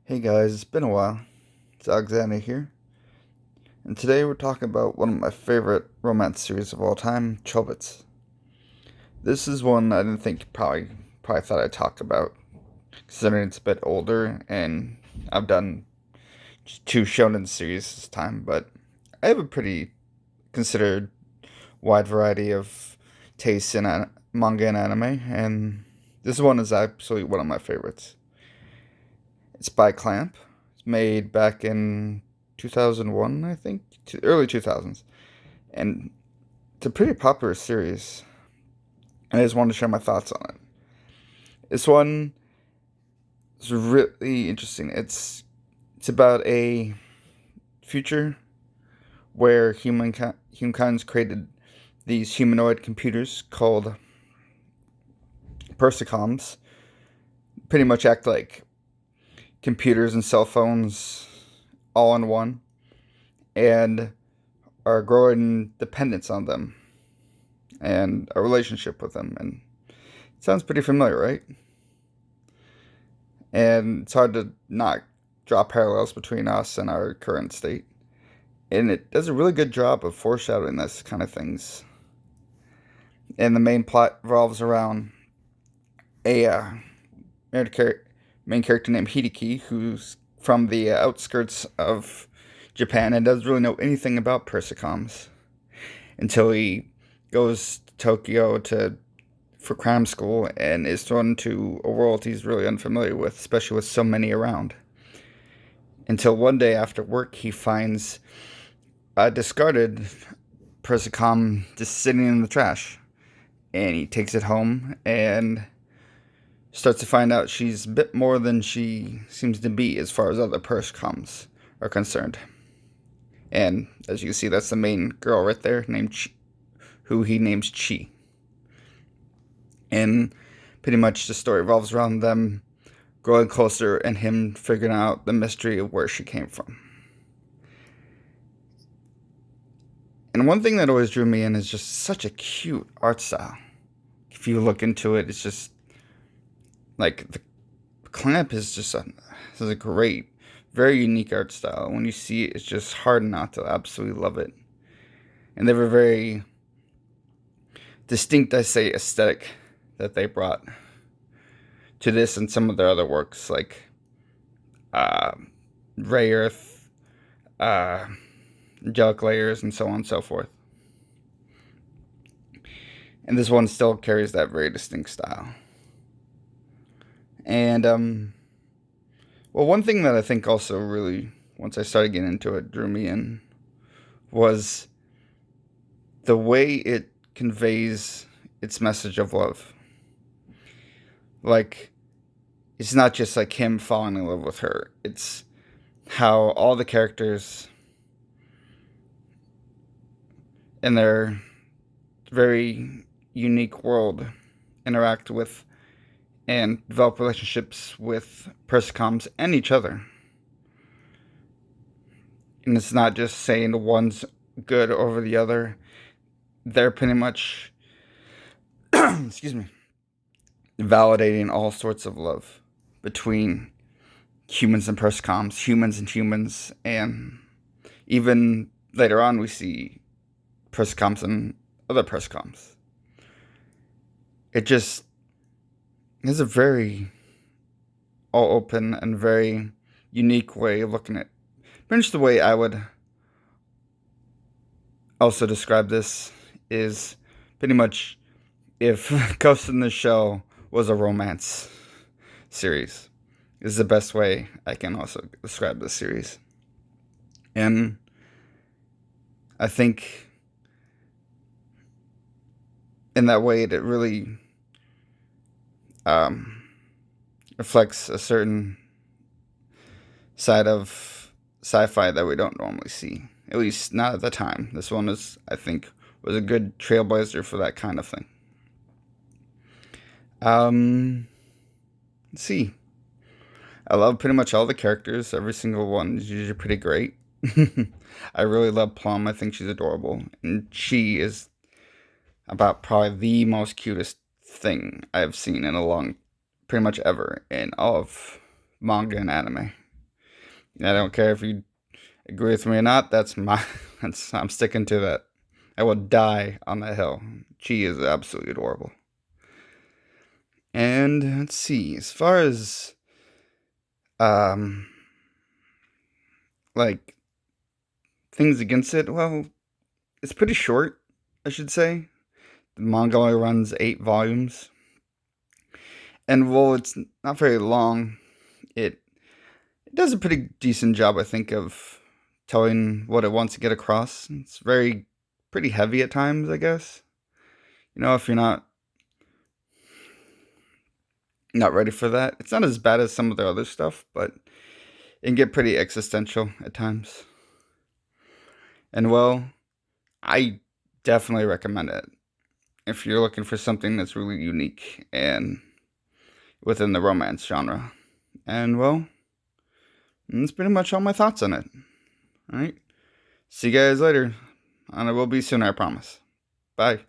Hey guys, it's been a while. It's Alexander here, and today we're talking about one of my favorite romance series of all time, Chobits. This is one I didn't think probably thought I'd talk about, considering it's a bit older, and I've done just two shonen series this time, but I have a pretty considered wide variety of tastes in manga and anime, and this one is absolutely one of my favorites. It's by Clamp. It's made back in 2001, I think, early 2000s. And it's a pretty popular series. And I just wanted to share my thoughts on it. This one is really interesting. It's about a future where humankind's created these humanoid computers called persicoms. Pretty much act like computers and cell phones all in one, and our growing dependence on them and a relationship with them. And it sounds pretty familiar, right? And it's hard to not draw parallels between us and our current state. And it does a really good job of foreshadowing this kind of things. And the main plot revolves around a main character named Hideki, who's from the outskirts of Japan and doesn't really know anything about persicoms until he goes to Tokyo for cram school and is thrown into a world he's really unfamiliar with, especially with so many around. Until one day after work, he finds a discarded persicom just sitting in the trash. And he takes it home and starts to find out she's a bit more than she seems to be as far as other persicoms are concerned. And as you can see, that's the main girl right there, named who he names Chi. And pretty much the story revolves around them growing closer and him figuring out the mystery of where she came from. And one thing that always drew me in is just such a cute art style. If you look into it, it's just like the Clamp is a great, very unique art style. When you see it, it's just hard not to absolutely love it. And they have a very distinct, I say, aesthetic that they brought to this and some of their other works, like uh, Ray Earth, uh, Angelic Layers, and so on and so forth. And this one still carries that very distinct style. And, well, one thing that I think also really, once I started getting into it, drew me in was the way it conveys its message of love. Like, it's not just like him falling in love with her, it's how all the characters in their very unique world interact with and develop relationships with persicoms and each other. And it's not just saying one's good over the other. They're pretty much, excuse me, validating all sorts of love between humans and persicoms, and even later on we see persicoms and other persicoms. It just is a very all open and very unique way of looking at it. Pretty much the way I would also describe this is pretty much if Ghost in the Shell was a romance series. Is the best way I can also describe this series. And I think in that way it really um, reflects a certain side of sci-fi that we don't normally see. At least not at the time. This one is, I think, was a good trailblazer for that kind of thing. Let's see. I love pretty much all the characters. Every single one is usually pretty great. I really love Plum. I think she's adorable. And she is about probably the most cutest thing I've seen in a long, pretty much ever, in all of manga and anime. I don't care if you agree with me or not. I'm sticking to that. I will die on that hill. She is absolutely adorable. And let's see, as far as um like things against it, well, it's pretty short, I should say. The manga only runs 8 volumes, and while it's not very long, it it does a pretty decent job, I think, of telling what it wants to get across. It's very pretty heavy at times, I guess. If you're not ready for that, it's not as bad as some of the other stuff, but it can get pretty existential at times. And well, I definitely recommend it if you're looking for something that's really unique and within the romance genre. And well, that's pretty much all my thoughts on it. All right. See you guys later. And I will be soon, I promise. Bye.